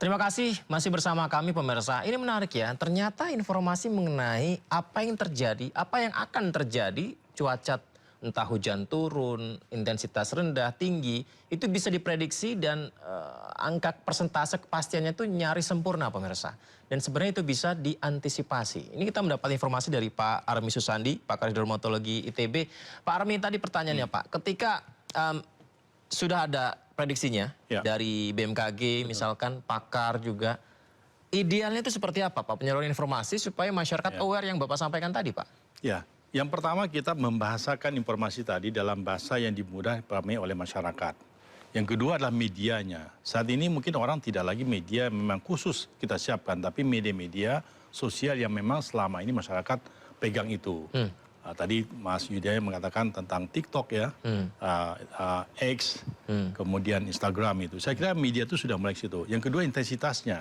Terima kasih masih bersama kami pemirsa. Ini menarik ya, ternyata informasi mengenai apa yang terjadi, apa yang akan terjadi, cuaca entah hujan turun, intensitas rendah, tinggi, itu bisa diprediksi dan angka persentase kepastiannya itu nyaris sempurna pemirsa. Dan sebenarnya itu bisa diantisipasi. Ini kita mendapat informasi dari Pak Armi Susandi, pakar hidrometeorologi ITB. Pak Armi, tadi pertanyaannya Pak, ketika sudah ada prediksinya dari BMKG misalkan, pakar juga. Idealnya itu seperti apa Pak? Penyaluran informasi supaya masyarakat aware yang Bapak sampaikan tadi Pak. Ya, yang pertama kita membahasakan informasi tadi dalam bahasa yang dimudah dipahami oleh masyarakat. Yang kedua adalah medianya. Saat ini mungkin orang tidak lagi media memang khusus kita siapkan, tapi media-media sosial yang memang selama ini masyarakat pegang itu. Tadi Mas Yudhaya mengatakan tentang TikTok ya, X, kemudian Instagram itu. Saya kira media itu sudah mulai ke situ. Yang kedua intensitasnya.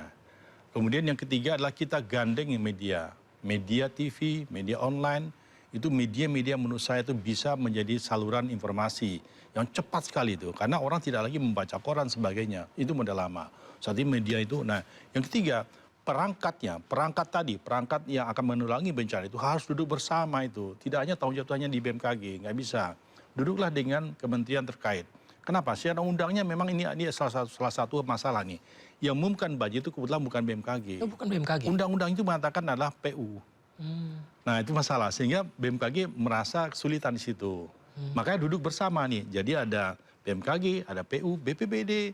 Kemudian yang ketiga adalah kita gandeng media. Media TV, media online, itu media-media menurut saya itu bisa menjadi saluran informasi yang cepat sekali itu. Karena orang tidak lagi membaca koran sebagainya. Itu model lama. Saat ini media itu, nah yang ketiga, perangkat yang akan menanggulangi bencana itu harus duduk bersama itu. Tidak hanya tanggung jawabnya di BMKG, nggak bisa. Duduklah dengan kementerian terkait. Kenapa? Secara undangnya memang ini salah satu masalah nih. Yang mengumumkan budget itu kebetulan bukan BMKG. Oh, bukan BMKG. Undang-undang itu mengatakan adalah PU. Nah itu masalah, sehingga BMKG merasa kesulitan di situ. Makanya duduk bersama nih. Jadi ada BMKG, ada PU, BPBD,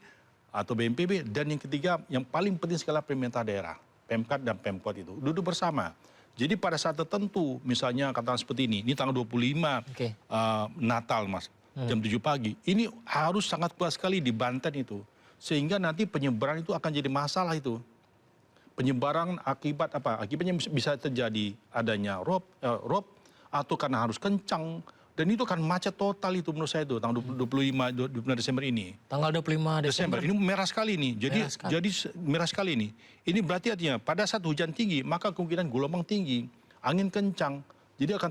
atau BNPB, dan yang ketiga yang paling penting sekali pemerintah daerah, Pemkad dan Pemkot itu duduk bersama. Jadi pada saat tertentu, misalnya katakan seperti ini tanggal 25 Natal Mas, jam 7 pagi, ini harus sangat kuat sekali di Banten itu, sehingga nanti penyebaran itu akan jadi masalah itu. Penyebaran akibat apa? Akibatnya bisa terjadi adanya rob atau karena harus kencang. Dan itu akan macet total itu menurut saya itu tanggal 25 Desember ini. Tanggal 25 Desember. Ini merah sekali nih. Jadi merah sekali nih. Ini berarti artinya pada saat hujan tinggi maka kemungkinan gelombang tinggi, angin kencang. Jadi akan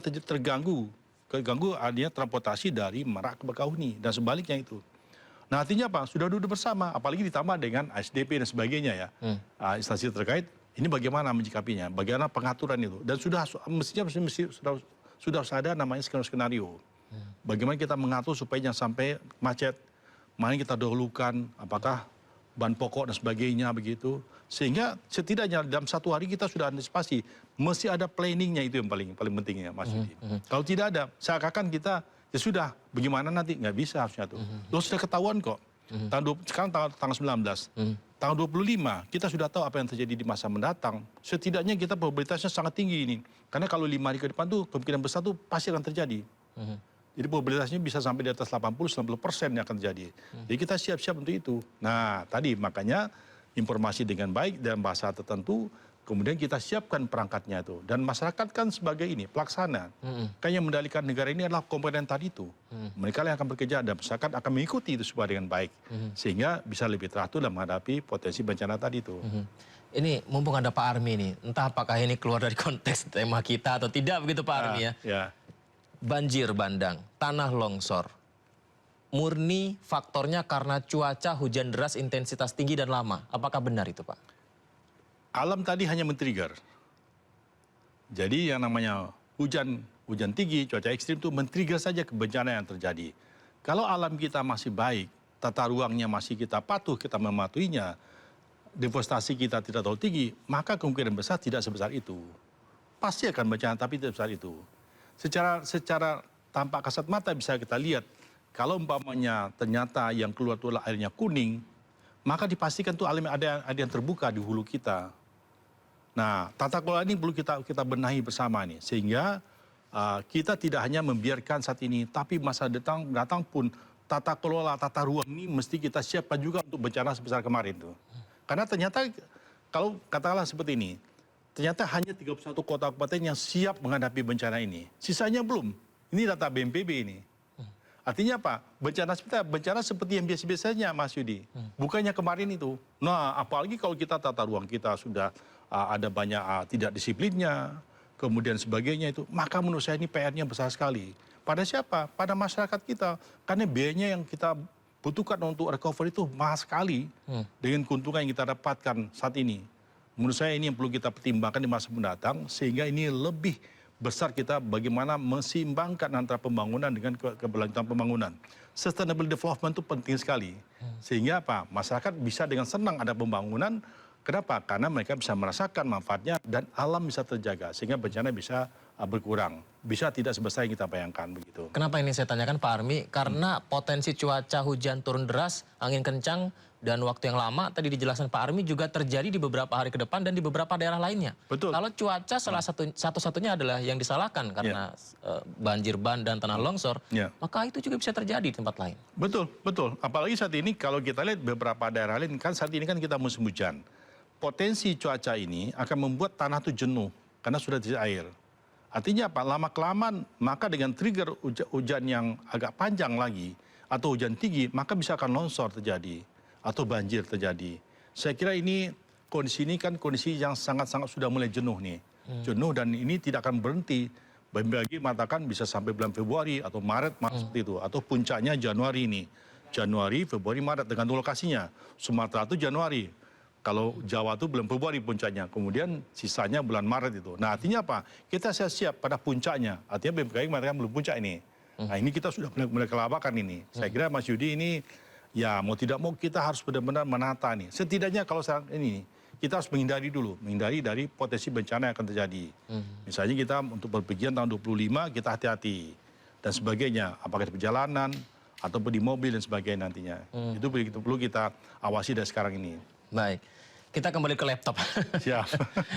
terganggu adanya transportasi dari Merak ke Bakauheni dan sebaliknya itu. Nah artinya apa? Sudah duduk bersama, apalagi ditambah dengan ASDP dan sebagainya ya. Instansi terkait ini bagaimana menyikapinya, bagaimana pengaturan itu. Dan sudah ada namanya skenario. Bagaimana kita mengatur supaya jangan sampai macet. Mana kita dahulukan, apakah bahan pokok dan sebagainya begitu. Sehingga setidaknya dalam satu hari kita sudah antisipasi. Mesti ada planningnya, itu yang paling pentingnya Mas Yudi. Kalau tidak ada, seakan-akan kita ya sudah, bagaimana nanti? Nggak bisa harusnya tuh. Loh sudah ketahuan kok. Sekarang tanggal 19. Tanggal 25 kita sudah tahu apa yang terjadi di masa mendatang. Setidaknya kita probabilitasnya sangat tinggi ini. Karena kalau 5 hari ke depan tuh kemungkinan besar tuh pasti akan terjadi. Jadi probabilitasnya bisa sampai di atas 80-90% yang akan terjadi. Jadi kita siap-siap untuk itu. Nah tadi makanya informasi dengan baik dalam bahasa tertentu, kemudian kita siapkan perangkatnya itu. Dan masyarakat kan sebagai ini, pelaksana. Kan yang mendalikan negara ini adalah komponen tadi itu. Mereka yang akan bekerja dan masyarakat akan mengikuti itu semua dengan baik. Sehingga bisa lebih teratur dalam menghadapi potensi bencana tadi itu. Ini mumpung ada Pak Armi nih, entah apakah ini keluar dari konteks tema kita atau tidak begitu Pak Armi ya. Banjir bandang, tanah longsor. Murni faktornya karena cuaca hujan deras intensitas tinggi dan lama. Apakah benar itu Pak? Alam tadi hanya men-trigger. Jadi yang namanya hujan tinggi, cuaca ekstrim itu men-trigger saja bencana yang terjadi. Kalau alam kita masih baik, tata ruangnya masih kita patuh, kita mematuhinya, deforestasi kita tidak terlalu tinggi, maka kemungkinan besar tidak sebesar itu. Pasti akan bencana, tapi tidak sebesar itu. Secara tampak kasat mata bisa kita lihat, kalau umpamanya ternyata yang keluar itu airnya kuning, maka dipastikan tuh ada yang terbuka di hulu kita. Nah, tata kelola ini perlu kita benahi bersama nih, sehingga kita tidak hanya membiarkan saat ini, tapi masa datang pun tata kelola, tata ruang ini mesti kita siapkan juga untuk bencana sebesar kemarin tuh. Karena ternyata kalau katakanlah seperti ini, ternyata hanya 31 kota kabupaten yang siap menghadapi bencana ini. Sisanya belum. Ini data BNPB ini. Artinya apa? Bencana seperti yang biasa-biasanya Mas Yudi. Bukannya kemarin itu. Nah apalagi kalau kita tata ruang kita sudah ada banyak tidak disiplinnya, kemudian sebagainya itu. Maka menurut saya ini PR-nya besar sekali. Pada siapa? Pada masyarakat kita. Karena biayanya yang kita butuhkan untuk recovery itu mahal sekali dengan keuntungan yang kita dapatkan saat ini. Menurut saya ini yang perlu kita pertimbangkan di masa mendatang sehingga ini lebih besar kita bagaimana menseimbangkan antara pembangunan dengan keberlanjutan pembangunan. Sustainable development itu penting sekali. Sehingga apa? Masyarakat bisa dengan senang ada pembangunan. Kenapa? Karena mereka bisa merasakan manfaatnya dan alam bisa terjaga sehingga bencana bisa berkurang. Bisa tidak sebesar yang kita bayangkan begitu. Kenapa ini saya tanyakan Pak Armi? Karena potensi cuaca hujan turun deras, angin kencang, dan waktu yang lama tadi dijelaskan Pak Armi juga terjadi di beberapa hari ke depan dan di beberapa daerah lainnya. Betul. Kalau cuaca satu-satunya adalah yang disalahkan karena banjir bandang, tanah longsor, maka itu juga bisa terjadi di tempat lain. Betul, betul. Apalagi saat ini kalau kita lihat beberapa daerah lain, kan saat ini kan kita musim hujan. Potensi cuaca ini akan membuat tanah itu jenuh karena sudah tidak air. Artinya apa? Lama-kelamaan maka dengan trigger hujan yang agak panjang lagi atau hujan tinggi, maka bisa akan longsor terjadi atau banjir terjadi. Saya kira ini kondisi ini kan kondisi yang sangat-sangat sudah mulai jenuh nih. Jenuh dan ini tidak akan berhenti. Bagi mengatakan bisa sampai bulan Februari atau Maret seperti itu. Atau puncaknya Januari ini. Januari, Februari, Maret dengan lokasinya. Sumatera itu Januari. Kalau Jawa itu bulan Februari puncaknya, kemudian sisanya bulan Maret itu. Nah artinya apa? Kita siap para puncaknya. Artinya BMKG mengatakan belum puncak ini. Nah ini kita sudah mulai kelabakan ini. Saya kira Mas Yudi ini ya mau tidak mau kita harus benar-benar menata nih. Setidaknya kalau sekarang ini kita harus menghindari dulu, menghindari dari potensi bencana yang akan terjadi. Misalnya kita untuk berpergian tahun 25 kita hati-hati dan sebagainya. Apakah di perjalanan ataupun di mobil dan sebagainya nantinya. Itu perlu kita awasi dari sekarang ini. Baik, kita kembali ke laptop. Siap.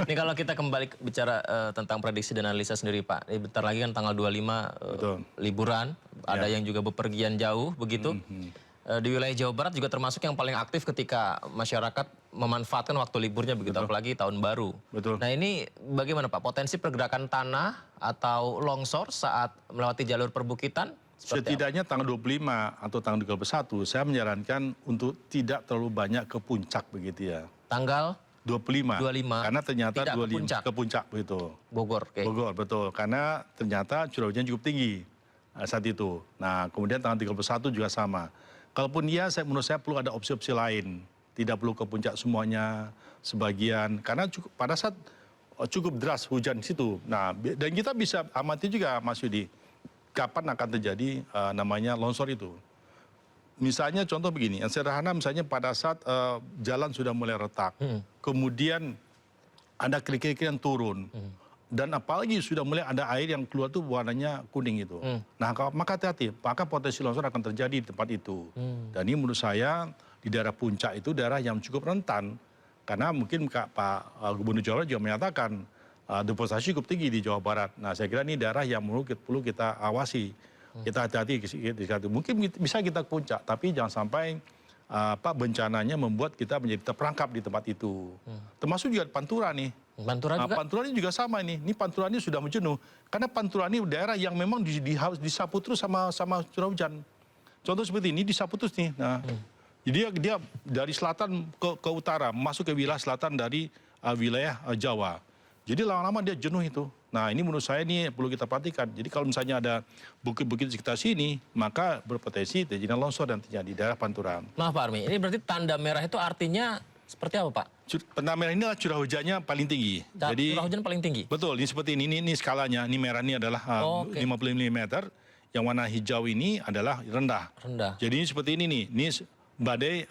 Ini kalau kita kembali bicara tentang prediksi dan analisa sendiri Pak. Ini bentar lagi kan tanggal 25 liburan, ada yang juga bepergian jauh begitu. Di wilayah Jawa Barat juga termasuk yang paling aktif ketika masyarakat memanfaatkan waktu liburnya begitu, apalagi tahun baru. Betul. Nah ini bagaimana Pak, potensi pergerakan tanah atau longsor saat melewati jalur perbukitan? Setidaknya tanggal 25 atau tanggal 31 saya menyarankan untuk tidak terlalu banyak ke puncak begitu ya. Tanggal 25. 25. Karena ternyata Tidak 25 ke puncak begitu. Bogor, oke. Bogor, betul. Karena ternyata curah hujan cukup tinggi saat itu. Nah, kemudian tanggal 31 juga sama. Kalaupun iya, menurut saya perlu ada opsi-opsi lain. Tidak perlu ke puncak semuanya, sebagian. Karena pada saat cukup deras hujan di situ. Nah, dan kita bisa amati juga Mas Yudi, kapan akan terjadi namanya longsor itu. Misalnya contoh begini, yang sederhana misalnya pada saat jalan sudah mulai retak, kemudian ada kerikil-kerikil yang turun, dan apalagi sudah mulai ada air yang keluar tuh warnanya kuning itu. Nah maka hati-hati, maka potensi longsor akan terjadi di tempat itu. Dan ini menurut saya di daerah puncak itu daerah yang cukup rentan, karena mungkin Pak Gubernur Jawa Barat juga menyatakan deforestasi cukup tinggi di Jawa Barat. Nah saya kira ini daerah yang perlu kita awasi. Kita hati-hati di situ. Mungkin bisa kita ke puncak, tapi jangan sampai bencananya membuat kita menjadi terperangkap di tempat itu. Termasuk juga Pantura nih. Pantura juga? Pantura ini juga sama ini. Ini Pantura ini sudah menjenuh. Karena Pantura ini daerah yang memang disapu terus sama curah hujan. Contoh seperti ini disapu terus nih. Nah, dia dari selatan ke utara, masuk ke wilayah selatan dari wilayah Jawa. Jadi lama-lama dia jenuh itu. Nah ini menurut saya ini perlu kita perhatikan. Jadi kalau misalnya ada bukit-bukit di sekitar sini, maka berpotensi terjadi longsor dan terjadi di daerah Pantura. Maaf Pak Armi, ini berarti tanda merah itu artinya seperti apa Pak? Tanda merah ini adalah curah hujannya paling tinggi. Jadi curah hujan paling tinggi? Betul, ini seperti ini skalanya. Ini merah ini adalah 50 mm, yang warna hijau ini adalah rendah. Jadi ini seperti ini nih, ini badai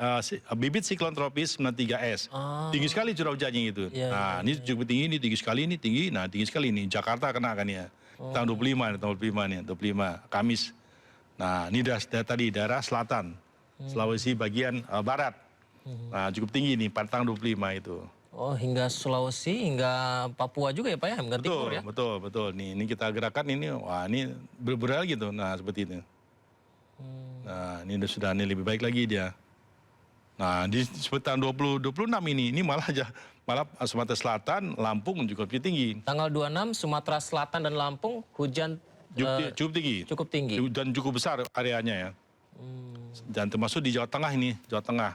bibit siklon tropis 93S. Tinggi sekali curah hujannya itu. Nah, ini cukup tinggi, ini tinggi sekali, ini tinggi. Nah, tinggi sekali ini. Jakarta kena kan ya. Tahun 25 nih, 25 Kamis. Nah, ini tadi daerah selatan. Sulawesi bagian barat. Nah, cukup tinggi nih, tanggal 25 itu. Oh, hingga Sulawesi, hingga Papua juga ya Pak ya, hingga timur ya? Betul. Ini kita gerakan ini, wah ini berbeda gitu. Nah, seperti ini. Nah, ini sudah lebih baik lagi dia. Nah, di sekitar 26 ini malah Sumatera Selatan, Lampung juga lebih tinggi. Tanggal 26 Sumatera Selatan dan Lampung hujan cukup tinggi. Cukup tinggi. Dan cukup besar areanya ya. Dan termasuk di Jawa Tengah ini, Jawa Tengah.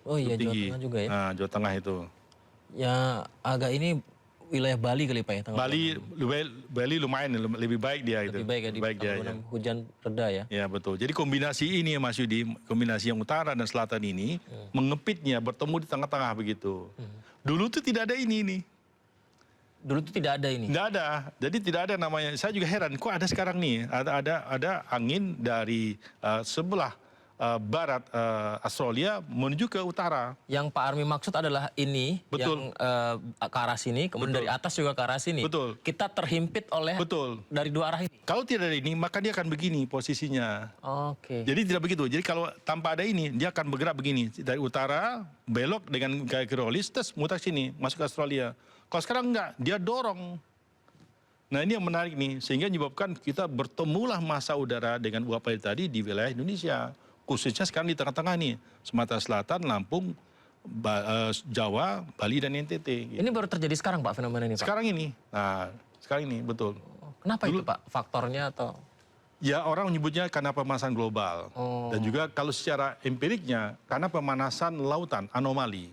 Oh iya, Jawa Tengah juga ya. Nah, Jawa Tengah itu. Ya agak ini wilayah Bali kali Pak ya? Bali lumayan lebih baik dia itu. Lebih baik ya di tanggal 6 hujan reda ya? Ya betul. Jadi kombinasi ini Mas Yudi, kombinasi yang utara dan selatan ini mengepitnya bertemu di tengah-tengah begitu. Dulu tuh tidak ada ini. Dulu tuh tidak ada ini? Tidak ada. Jadi tidak ada namanya. Saya juga heran, kok ada sekarang nih? Ada angin dari sebelah barat Australia menuju ke utara. Yang Pak Army maksud adalah ini, Betul. yang ke arah sini, kemudian dari atas juga ke arah sini. Betul. Kita terhimpit oleh dari dua arah ini. Kalau tidak ada ini, maka dia akan begini posisinya. Oke. Jadi tidak begitu. Jadi kalau tanpa ada ini, dia akan bergerak begini. Dari utara, belok dengan gaya Coriolis, terus muter sini, masuk ke Australia. Kalau sekarang enggak, dia dorong. Nah ini yang menarik nih, sehingga menyebabkan kita bertemulah massa udara dengan uap air tadi di wilayah Indonesia. Khususnya sekarang di tengah-tengah nih, Sumatera Selatan, Lampung, Jawa, Bali, dan NTT. Ini baru terjadi sekarang Pak fenomena ini Pak? Sekarang ini, nah sekarang ini betul. Kenapa itu Pak? Faktornya atau? Ya orang menyebutnya karena pemanasan global. Dan juga kalau secara empiriknya, karena pemanasan lautan, anomali.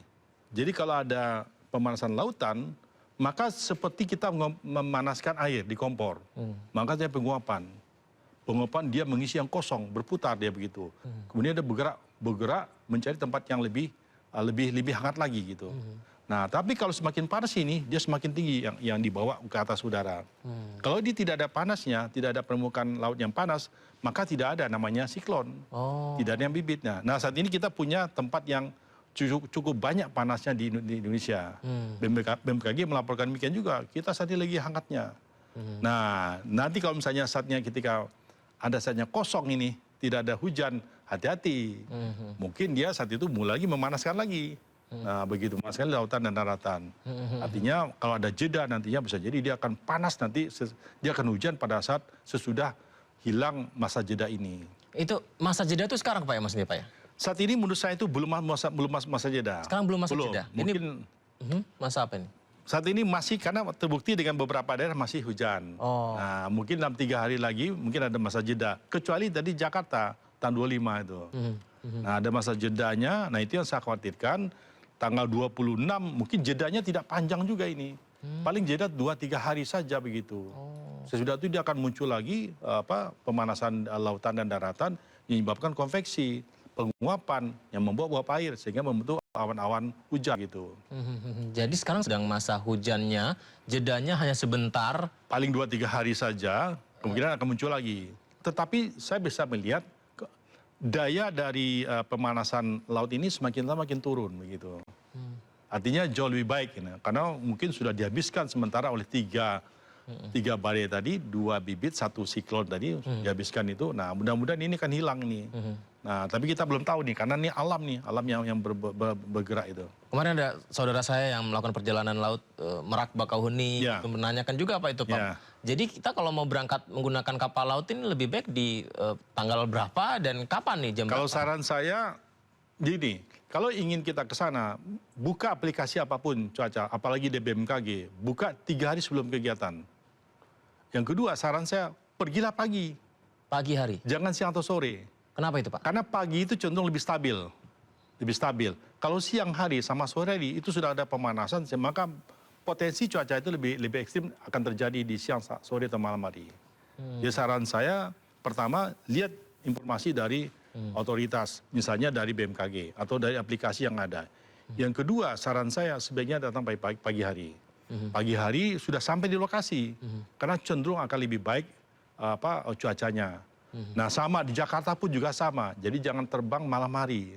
Jadi kalau ada pemanasan lautan, maka seperti kita memanaskan air di kompor. Maka dia penguapan. Penguapan dia mengisi yang kosong, berputar dia begitu. Kemudian dia bergerak mencari tempat yang lebih hangat lagi gitu. Nah, tapi kalau semakin panas ini, dia semakin tinggi yang dibawa ke atas udara. Kalau dia tidak ada panasnya, tidak ada permukaan laut yang panas, maka tidak ada namanya siklon. Tidak ada yang bibitnya. Nah, saat ini kita punya tempat yang cukup banyak panasnya di Indonesia. BMKG melaporkan demikian juga. Kita saat ini lagi hangatnya. Nah, nanti kalau misalnya saatnya ketika ada saatnya kosong ini, tidak ada hujan, hati-hati. Mungkin dia saat itu mulai lagi memanaskan lagi. Nah, begitu memanaskan lautan dan daratan. Artinya kalau ada jeda nantinya bisa jadi dia akan panas nanti, dia akan hujan pada saat sesudah hilang masa jeda ini. Itu masa jeda itu sekarang Pak ya Mas Pak ya? Saat ini menurut saya itu belum masa jeda. Sekarang belum masa jeda? Mungkin masa apa ini? saat ini masih karena terbukti dengan beberapa daerah masih hujan. Nah, mungkin dalam 3 hari lagi mungkin ada masa jeda. Kecuali tadi Jakarta tahun 25 itu. Nah, ada masa jedanya. Nah, itu yang saya khawatirkan. Tanggal 26 mungkin jedanya tidak panjang juga ini. Paling jeda 2-3 hari saja begitu. Sesudah itu dia akan muncul lagi pemanasan lautan dan daratan yang menyebabkan konveksi, penguapan yang membuat uap air sehingga membentuk awan-awan hujan gitu. Jadi sekarang sedang masa hujannya, jedanya hanya sebentar. Paling 2-3 hari saja, kemungkinan akan muncul lagi. Tetapi saya bisa melihat daya dari pemanasan laut ini semakin lama makin turun begitu. Artinya jauh lebih baik, karena mungkin sudah dihabiskan sementara oleh tiga badai tadi, 2 bibit, 1 siklon tadi dihabiskan itu. Nah, mudah-mudahan ini kan hilang nih. Nah, tapi kita belum tahu nih, karena ini alam yang bergerak itu. Kemarin ada saudara saya yang melakukan perjalanan laut Merak Bakauheni, menanyakan juga Pak itu Pak. Jadi kita kalau mau berangkat menggunakan kapal laut ini lebih baik di tanggal berapa dan kapan nih jam berapa? Kalau saran saya gini, kalau ingin kita ke sana, buka aplikasi apapun cuaca, apalagi di BMKG, buka 3 hari sebelum kegiatan. Yang kedua, saran saya, pergilah pagi. Pagi hari? Jangan siang atau sore. Kenapa itu Pak? Karena pagi itu cenderung lebih stabil. Lebih stabil. Kalau siang hari sama sore hari, itu sudah ada pemanasan, maka potensi cuaca itu lebih ekstrim akan terjadi di siang, sore, atau malam hari. Jadi saran saya, pertama, lihat informasi dari otoritas, misalnya dari BMKG atau dari aplikasi yang ada. Yang kedua, saran saya sebaiknya datang pagi hari. Pagi hari sudah sampai di lokasi, karena cenderung akan lebih baik cuacanya. Nah, sama di Jakarta pun juga sama. Jadi jangan terbang malam hari,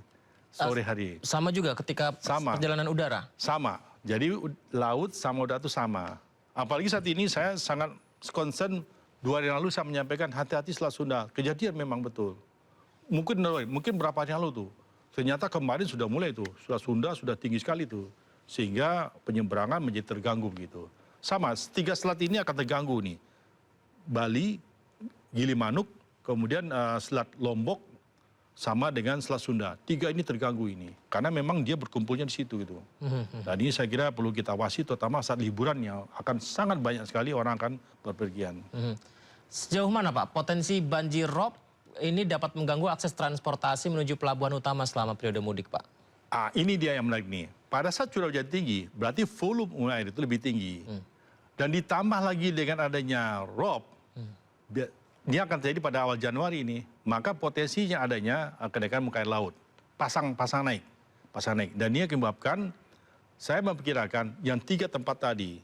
sore hari. Sama juga ketika perjalanan udara? Sama. Jadi laut sama udara itu sama. Apalagi saat ini saya sangat concern, 2 hari lalu saya menyampaikan hati-hati Selat Sunda. Kejadian memang betul. Mungkin berapa hari lalu tuh. Ternyata kemarin sudah mulai tuh. Selat Sunda sudah tinggi sekali tuh. Sehingga penyeberangan menjadi terganggu begitu. Sama, 3 selat ini akan terganggu nih. Bali, Gilimanuk, kemudian Selat Lombok, sama dengan Selat Sunda. 3 ini terganggu ini. Karena memang dia berkumpulnya di situ gitu. Dan ini saya kira perlu kita awasi, terutama saat liburan yang akan sangat banyak sekali orang akan berpergian. Sejauh mana Pak potensi banjir rob ini dapat mengganggu akses transportasi menuju pelabuhan utama selama periode mudik Pak? Ini dia yang menarik nih. Pada saat curah hujan tinggi, berarti volume air itu lebih tinggi. Dan ditambah lagi dengan adanya rob, dia akan terjadi pada awal Januari ini. Maka potensinya adanya kenaikan muka air laut. Pasang naik. Dan ini akan menyebabkan, saya memperkirakan yang 3 tempat tadi,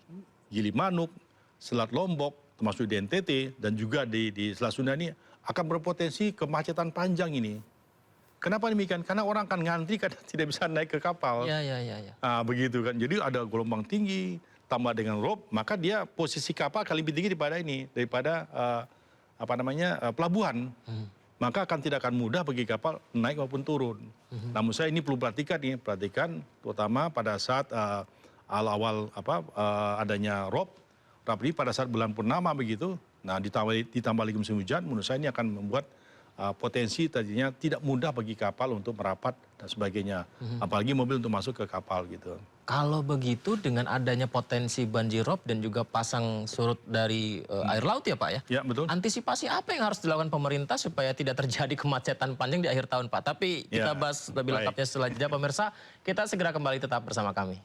Gilimanuk, Selat Lombok, termasuk di NTT, dan juga di Selat Sunda ini, akan berpotensi kemacetan panjang ini. Kenapa demikian? Karena orang akan ngantri karena tidak bisa naik ke kapal. Ya. Begitu kan. Jadi ada gelombang tinggi, tambah dengan rob, maka dia posisi kapal akan lebih tinggi daripada pelabuhan. Maka tidak akan mudah bagi kapal naik maupun turun. Namun saya ini perlu perhatikan terutama pada saat awal adanya rob ini pada saat bulan purnama begitu. Nah ditambah lagi musim hujan, menurut saya ini akan membuat potensi tadinya tidak mudah bagi kapal untuk merapat dan sebagainya. Apalagi mobil untuk masuk ke kapal gitu. Kalau begitu dengan adanya potensi banjirop dan juga pasang surut dari air laut ya Pak ya? Ya betul. Antisipasi apa yang harus dilakukan pemerintah supaya tidak terjadi kemacetan panjang di akhir tahun Pak? Tapi kita bahas lebih lengkapnya setelah jeda pemirsa. Kita segera kembali tetap bersama kami.